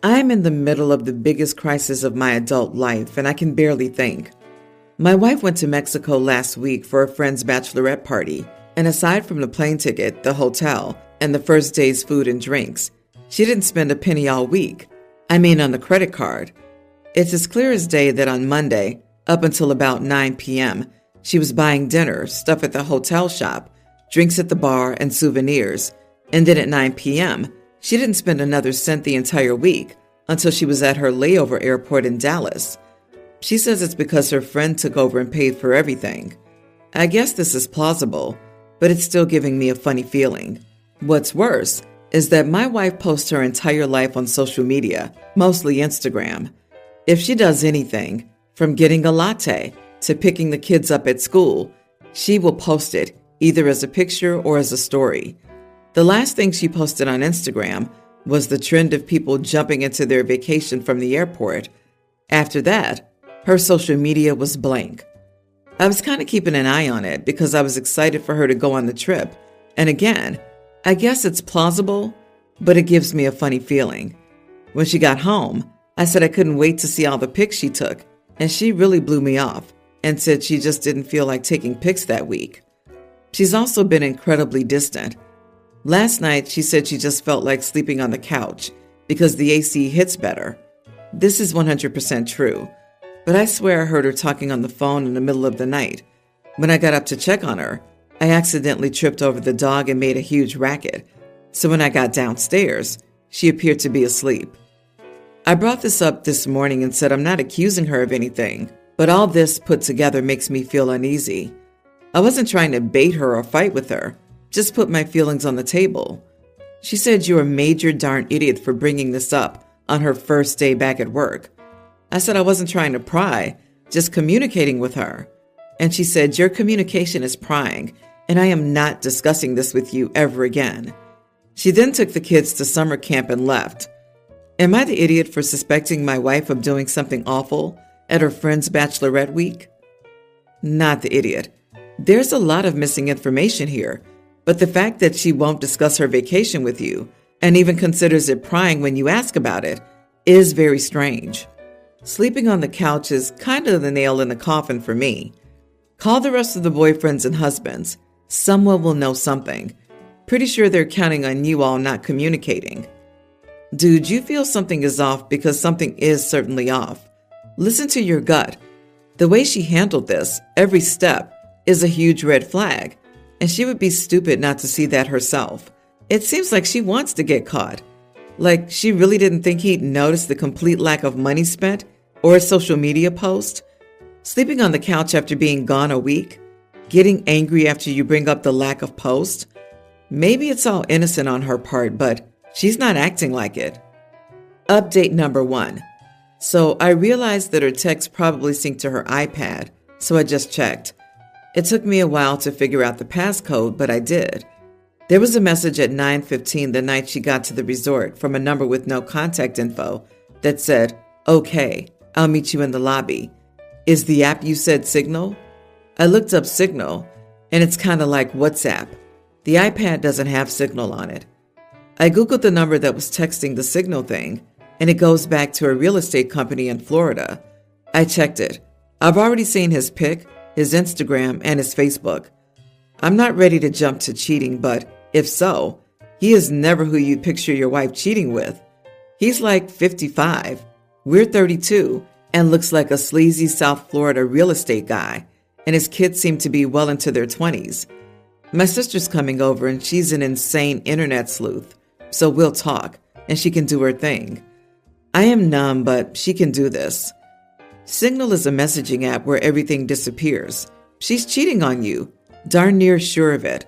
I'm in the middle of the biggest crisis of my adult life, and I can barely think. My wife went to Mexico last week for a friend's bachelorette party, and aside from the plane ticket, the hotel, and the first day's food and drinks, she didn't spend a penny all week. I mean, on the credit card. It's as clear as day that on Monday, up until about 9 p.m., she was buying dinner, stuff at the hotel shop, drinks at the bar, and souvenirs. And then at 9 p.m., she didn't spend another cent the entire week until she was at her layover airport in Dallas. She says it's because her friend took over and paid for everything. I guess this is plausible, but it's still giving me a funny feeling. What's worse is that my wife posts her entire life on social media, mostly Instagram. If she does anything, from getting a latte to picking the kids up at school, she will post it either as a picture or as a story. The last thing she posted on Instagram was the trend of people jumping into their vacation from the airport. After that, her social media was blank. I was kind of keeping an eye on it because I was excited for her to go on the trip. And again, I guess it's plausible, but it gives me a funny feeling. When she got home, I said I couldn't wait to see all the pics she took, and she really blew me off and said she just didn't feel like taking pics that week. She's also been incredibly distant. Last night, she said she just felt like sleeping on the couch because the AC hits better. This is 100% true, but I swear I heard her talking on the phone in the middle of the night. When I got up to check on her, I accidentally tripped over the dog and made a huge racket. So when I got downstairs, she appeared to be asleep. I brought this up this morning and said I'm not accusing her of anything, but all this put together makes me feel uneasy. I wasn't trying to bait her or fight with her, just put my feelings on the table. She said you're a major darn idiot for bringing this up on her first day back at work. I said I wasn't trying to pry, just communicating with her. And she said your communication is prying, and I am not discussing this with you ever again. She then took the kids to summer camp and left. Am I the idiot for suspecting my wife of doing something awful at her friend's bachelorette week? Not the idiot. There's a lot of missing information here, but the fact that she won't discuss her vacation with you and even considers it prying when you ask about it is very strange. Sleeping on the couch is kind of the nail in the coffin for me. Call the rest of the boyfriends and husbands. Someone will know something. Pretty sure they're counting on you all not communicating. Dude, you feel something is off because something is certainly off. Listen to your gut. The way she handled this, every step, is a huge red flag, and she would be stupid not to see that herself. It seems like she wants to get caught. Like she really didn't think he'd notice the complete lack of money spent or a social media post. Sleeping on the couch after being gone a week, getting angry after you bring up the lack of post. Maybe it's all innocent on her part, but she's not acting like it. Update number 1. So I realized that her text probably synced to her iPad, so I just checked. It took me a while to figure out the passcode, but I did. There was a message at 9:15 the night she got to the resort from a number with no contact info that said, "Okay, I'll meet you in the lobby. Is the app you said Signal?" I looked up Signal, and it's kind of like WhatsApp. The iPad doesn't have Signal on it. I Googled the number that was texting the Signal thing, and it goes back to a real estate company in Florida. I checked it. I've already seen his pic, his Instagram, and his Facebook. I'm not ready to jump to cheating, but if so, he is never who you'd picture your wife cheating with. He's like 55, we're 32, and looks like a sleazy South Florida real estate guy, and his kids seem to be well into their 20s. My sister's coming over, and she's an insane internet sleuth, so we'll talk, and she can do her thing. I am numb, but she can do this. Signal is a messaging app where everything disappears. She's cheating on you, darn near sure of it.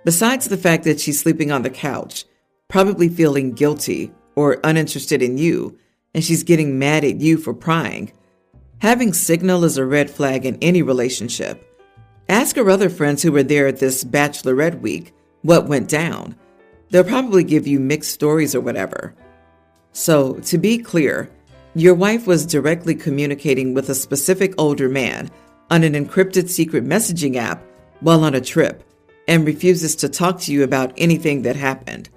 Besides the fact that she's sleeping on the couch, probably feeling guilty or uninterested in you, and she's getting mad at you for prying. Having Signal is a red flag in any relationship. Ask her other friends who were there at this bachelorette week what went down. They'll probably give you mixed stories or whatever. So, to be clear, your wife was directly communicating with a specific older man on an encrypted secret messaging app while on a trip and refuses to talk to you about anything that happened.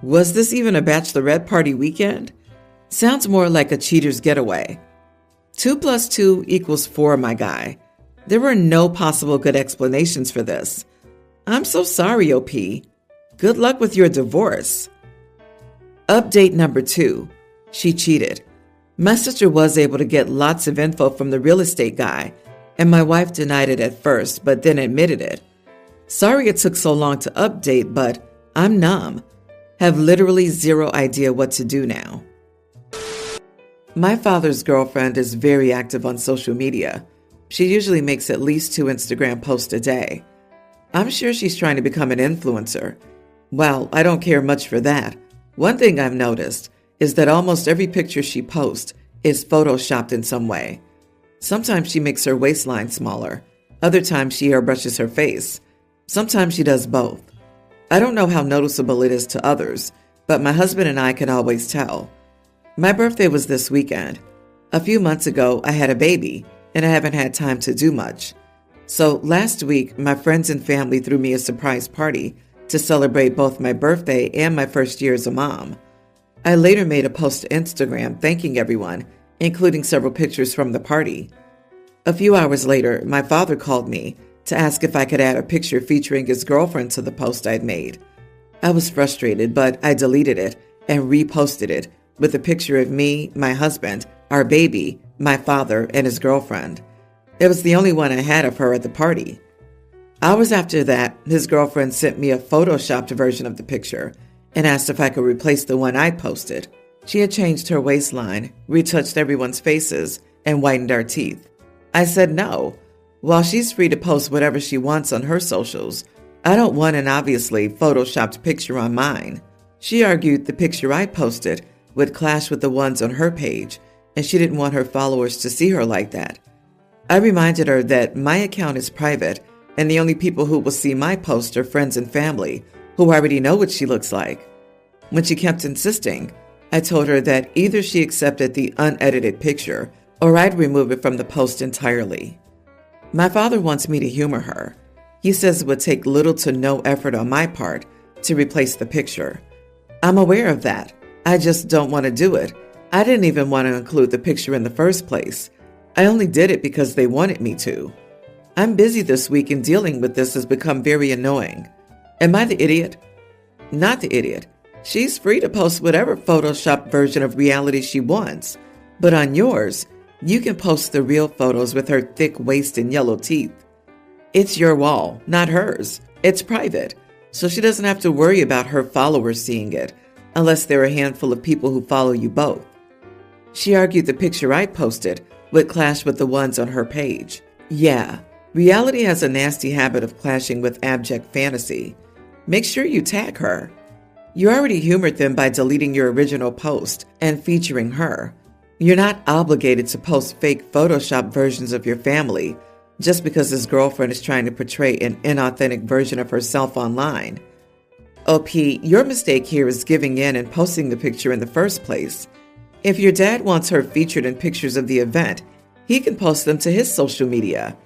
Was this even a bachelorette party weekend? Sounds more like a cheater's getaway. 2 plus 2 equals 4, my guy. There were no possible good explanations for this. I'm so sorry, OP. Good luck with your divorce. Update number 2. She cheated. My sister was able to get lots of info from the real estate guy, and my wife denied it at first, but then admitted it. Sorry it took so long to update, but I'm numb. Have literally zero idea what to do now. My father's girlfriend is very active on social media. She usually makes at least 2 Instagram posts a day. I'm sure she's trying to become an influencer. Well, I don't care much for that. One thing I've noticed is that almost every picture she posts is photoshopped in some way. Sometimes she makes her waistline smaller. Other times she airbrushes her face. Sometimes she does both. I don't know how noticeable it is to others, but my husband and I can always tell. My birthday was this weekend. A few months ago, I had a baby, and I haven't had time to do much. So last week, my friends and family threw me a surprise party to celebrate both my birthday and my first year as a mom. I later made a post to Instagram thanking everyone, including several pictures from the party. A few hours later, my father called me to ask if I could add a picture featuring his girlfriend to the post I'd made. I was frustrated, but I deleted it and reposted it with a picture of me, my husband, our baby, my father, and his girlfriend. It was the only one I had of her at the party. Hours after that, his girlfriend sent me a photoshopped version of the picture and asked if I could replace the one I'd posted. She had changed her waistline, retouched everyone's faces, and whitened our teeth. I said no. While she's free to post whatever she wants on her socials, I don't want an obviously photoshopped picture on mine. She argued the picture I posted would clash with the ones on her page, and she didn't want her followers to see her like that. I reminded her that my account is private, and the only people who will see my post are friends and family, who already know what she looks like. When she kept insisting, I told her that either she accepted the unedited picture, or I'd remove it from the post entirely. My father wants me to humor her. He says it would take little to no effort on my part to replace the picture. I'm aware of that. I just don't want to do it. I didn't even want to include the picture in the first place. I only did it because they wanted me to. I'm busy this week and dealing with this has become very annoying. Am I the idiot? Not the idiot. She's free to post whatever Photoshop version of reality she wants. But on yours, you can post the real photos with her thick waist and yellow teeth. It's your wall, not hers. It's private, so she doesn't have to worry about her followers seeing it, unless there are a handful of people who follow you both. She argued the picture I posted would clash with the ones on her page. Yeah, reality has a nasty habit of clashing with abject fantasy. Make sure you tag her. You already humored them by deleting your original post and featuring her. You're not obligated to post fake Photoshop versions of your family just because his girlfriend is trying to portray an inauthentic version of herself online. OP, your mistake here is giving in and posting the picture in the first place. If your dad wants her featured in pictures of the event, he can post them to his social media.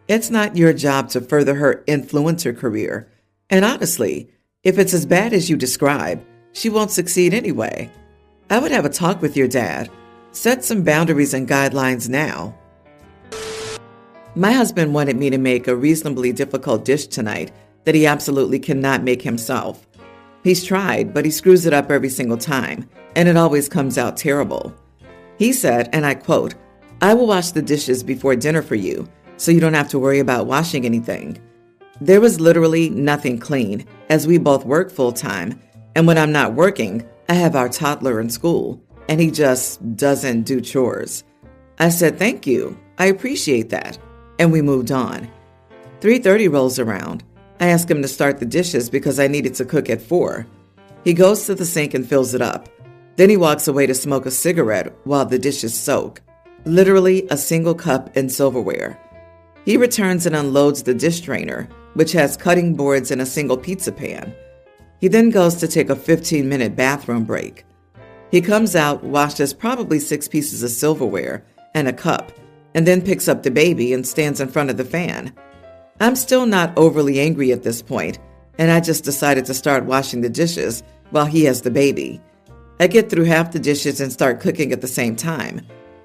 It's not your job to further her influencer career. And honestly, if it's as bad as you describe, she won't succeed anyway. I would have a talk with your dad. Set some boundaries and guidelines now. My husband wanted me to make a reasonably difficult dish tonight that he absolutely cannot make himself. He's tried, but he screws it up every single time, and it always comes out terrible. He said, and I quote, "I will wash the dishes before dinner for you, so you don't have to worry about washing anything." There was literally nothing clean, as we both work full-time, and when I'm not working, I have our toddler in school, and he just doesn't do chores. I said, "Thank you, I appreciate that," and we moved on. 3:30 rolls around. I ask him to start the dishes because I needed to cook at 4. He goes to the sink and fills it up. Then he walks away to smoke a cigarette while the dishes soak. Literally a single cup and silverware. He returns and unloads the dish drainer, which has cutting boards and a single pizza pan. He then goes to take a 15-minute bathroom break. He comes out, washes probably 6 pieces of silverware and a cup, and then picks up the baby and stands in front of the fan. I'm still not overly angry at this point, and I just decided to start washing the dishes while he has the baby. I get through half the dishes and start cooking at the same time.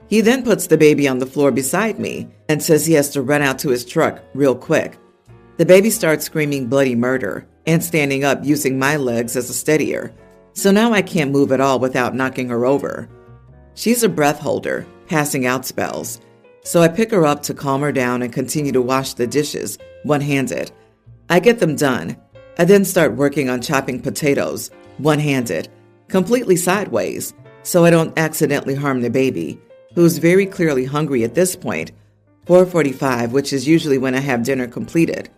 He then puts the baby on the floor beside me and says he has to run out to his truck real quick. The baby starts screaming bloody murder and standing up using my legs as a steadier. So now I can't move at all without knocking her over. She's a breath holder, passing out spells. So I pick her up to calm her down and continue to wash the dishes, one-handed. I get them done. I then start working on chopping potatoes, one-handed, completely sideways, so I don't accidentally harm the baby, who's very clearly hungry at this point, 4:45, which is usually when I have dinner completed.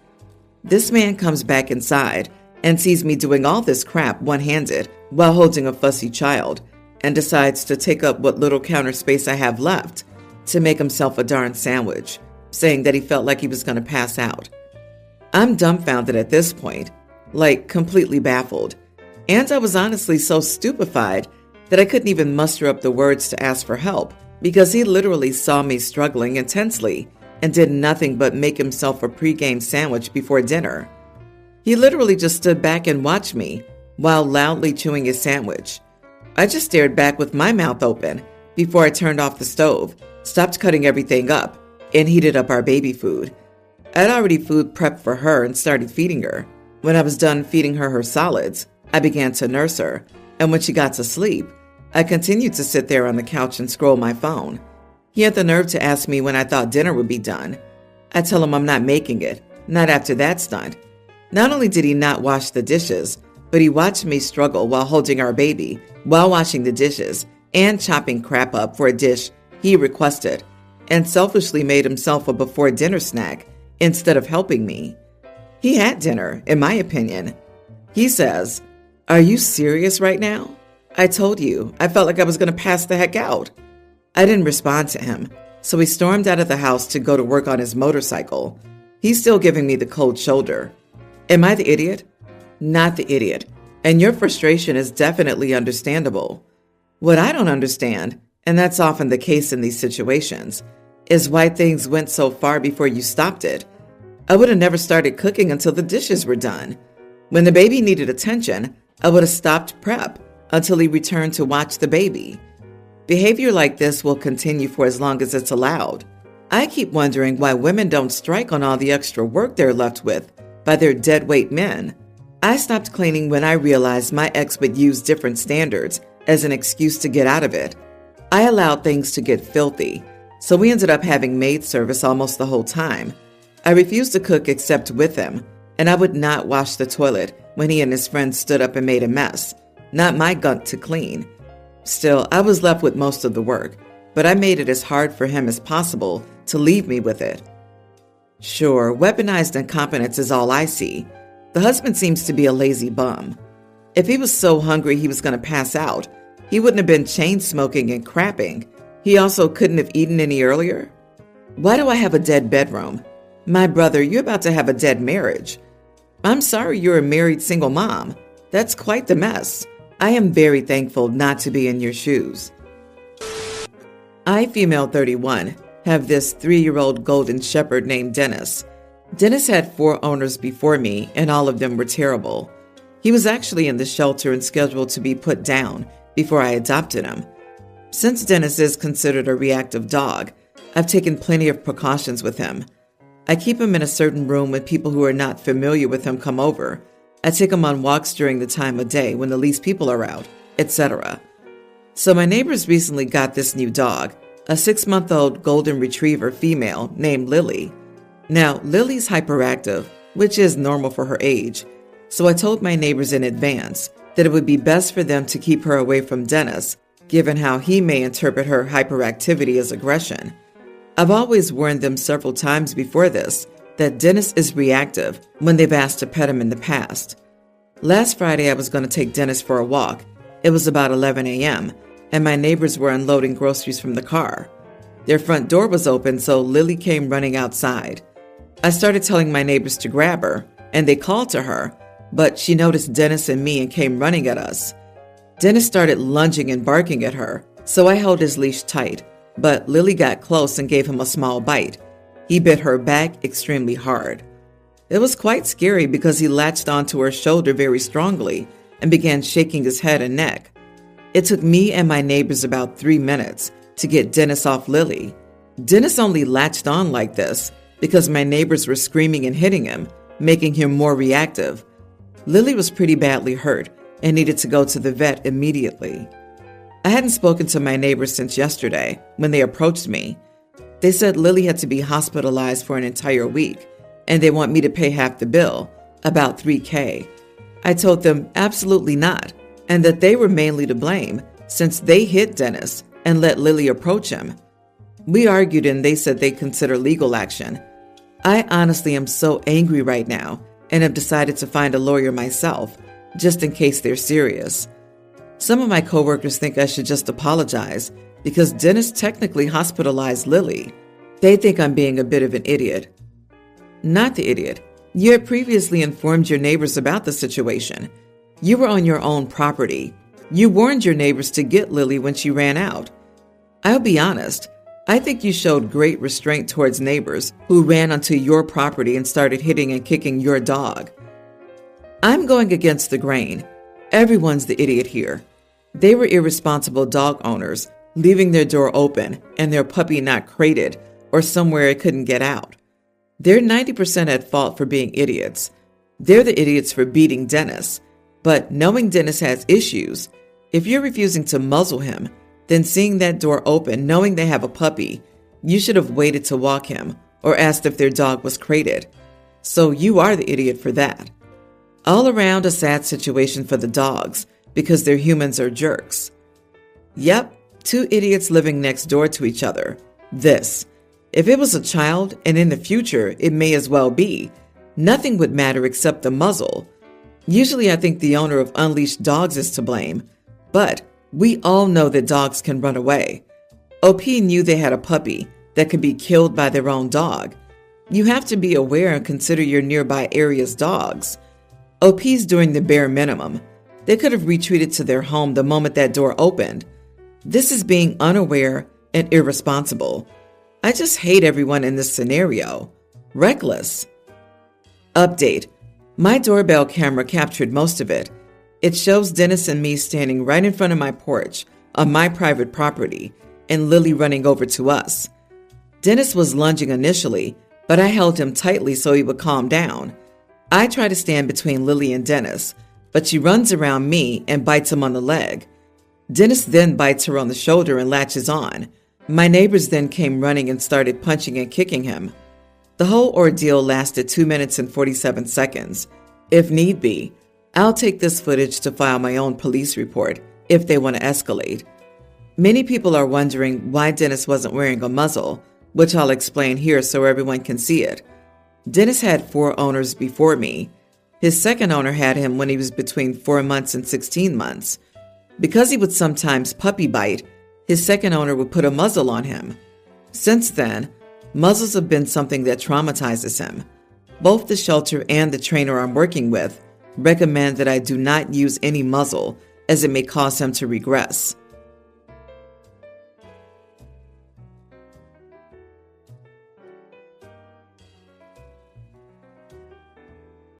This man comes back inside and sees me doing all this crap one-handed while holding a fussy child, and decides to take up what little counter space I have left to make himself a darn sandwich, saying that he felt like he was going to pass out. I'm dumbfounded at this point, like completely baffled, and I was honestly so stupefied that I couldn't even muster up the words to ask for help, because he literally saw me struggling intensely and did nothing but make himself a pre-game sandwich before dinner. He literally just stood back and watched me while loudly chewing his sandwich. I just stared back with my mouth open before I turned off the stove, stopped cutting everything up, and heated up our baby food. I'd already food prepped for her and started feeding her. When I was done feeding her solids, I began to nurse her, and when she got to sleep, I continued to sit there on the couch and scroll my phone. He had the nerve to ask me when I thought dinner would be done. I tell him I'm not making it, not after that's done. Not only did he not wash the dishes, but he watched me struggle while holding our baby, while washing the dishes, and chopping crap up for a dish he requested, and selfishly made himself a before-dinner snack instead of helping me. He had dinner, in my opinion. He says, "Are you serious right now? I told you, I felt like I was going to pass the heck out." I didn't respond to him, so he stormed out of the house to go to work on his motorcycle. He's still giving me the cold shoulder. Am I the idiot? Not the idiot, and your frustration is definitely understandable. What I don't understand, and that's often the case in these situations, is why things went so far before you stopped it. I would have never started cooking until the dishes were done. When the baby needed attention, I would have stopped prep until he returned to watch the baby. Behavior like this will continue for as long as it's allowed. I keep wondering why women don't strike on all the extra work they're left with by their deadweight men. I stopped cleaning when I realized my ex would use different standards as an excuse to get out of it. I allowed things to get filthy, so we ended up having maid service almost the whole time. I refused to cook except with him, and I would not wash the toilet when he and his friends stood up and made a mess. Not my gunk to clean. Still, I was left with most of the work, but I made it as hard for him as possible to leave me with it. Sure, weaponized incompetence is all I see. The husband seems to be a lazy bum. If he was so hungry he was going to pass out, he wouldn't have been chain smoking and crapping. He also couldn't have eaten any earlier. Why do I have a dead bedroom? My brother, you're about to have a dead marriage. I'm sorry you're a married single mom. That's quite the mess. I am very thankful not to be in your shoes. I, female 31, have this 3-year-old golden shepherd named Dennis. Dennis had 4 owners before me, and all of them were terrible. He was actually in the shelter and scheduled to be put down before I adopted him. Since Dennis is considered a reactive dog, I've taken plenty of precautions with him. I keep him in a certain room when people who are not familiar with him come over. I take him on walks during the time of day when the least people are out, etc. So my neighbors recently got this new dog, a 6-month-old golden retriever female named Lily. Now, Lily's hyperactive, which is normal for her age, so I told my neighbors in advance that it would be best for them to keep her away from Dennis, given how he may interpret her hyperactivity as aggression. I've always warned them several times before this that Dennis is reactive when they've asked to pet him in the past. Last Friday, I was going to take Dennis for a walk. It was about 11 a.m., and my neighbors were unloading groceries from the car. Their front door was open, so Lily came running outside. I started telling my neighbors to grab her, and they called to her, but she noticed Dennis and me and came running at us. Dennis started lunging and barking at her, so I held his leash tight, but Lily got close and gave him a small bite. He bit her back extremely hard. It was quite scary because he latched onto her shoulder very strongly and began shaking his head and neck. It took me and my neighbors about 3 minutes to get Dennis off Lily. Dennis only latched on like this because my neighbors were screaming and hitting him, making him more reactive. Lily was pretty badly hurt and needed to go to the vet immediately. I hadn't spoken to my neighbors since yesterday when they approached me. They said Lily had to be hospitalized for an entire week, and they want me to pay half the bill, about $3,000. I told them absolutely not, and that they were mainly to blame since they hit Dennis and let Lily approach him. We argued and they said they consider legal action. I honestly am so angry right now and have decided to find a lawyer myself, just in case they're serious. Some of my coworkers think I should just apologize because Dennis technically hospitalized Lily. They think I'm being a bit of an idiot. Not the idiot. You had previously informed your neighbors about the situation. You were on your own property. You warned your neighbors to get Lily when she ran out. I'll be honest, I think you showed great restraint towards neighbors who ran onto your property and started hitting and kicking your dog. I'm going against the grain. Everyone's the idiot here. They were irresponsible dog owners, leaving their door open and their puppy not crated or somewhere it couldn't get out. They're 90% at fault for being idiots. They're the idiots for beating Dennis. But knowing Dennis has issues, if you're refusing to muzzle him, then seeing that door open, knowing they have a puppy, you should have waited to walk him or asked if their dog was crated. So you are the idiot for that. All around a sad situation for the dogs because their humans are jerks. Yep, two idiots living next door to each other. If it was a child, and in the future it may as well be, nothing would matter except the muzzle. Usually I think the owner of unleashed dogs is to blame, but we all know that dogs can run away. OP knew they had a puppy that could be killed by their own dog. You have to be aware and consider your nearby area's dogs. OP's doing the bare minimum. They could have retreated to their home the moment that door opened. This is being unaware and irresponsible. I just hate everyone in this scenario. Reckless. Update. My doorbell camera captured most of it. It shows Dennis and me standing right in front of my porch on my private property and Lily running over to us. Dennis was lunging initially, but I held him tightly so he would calm down. I try to stand between Lily and Dennis, but she runs around me and bites him on the leg. Dennis then bites her on the shoulder and latches on. My neighbors then came running and started punching and kicking him. The whole ordeal lasted 2 minutes and 47 seconds. If need be, I'll take this footage to file my own police report if they want to escalate. Many people are wondering why Dennis wasn't wearing a muzzle, which I'll explain here so everyone can see it. Dennis had 4 owners before me. His second owner had him when he was between 4 months and 16 months. Because he would sometimes puppy bite, his second owner would put a muzzle on him. Since then, muzzles have been something that traumatizes him. Both the shelter and the trainer I'm working with recommend that I do not use any muzzle as it may cause him to regress.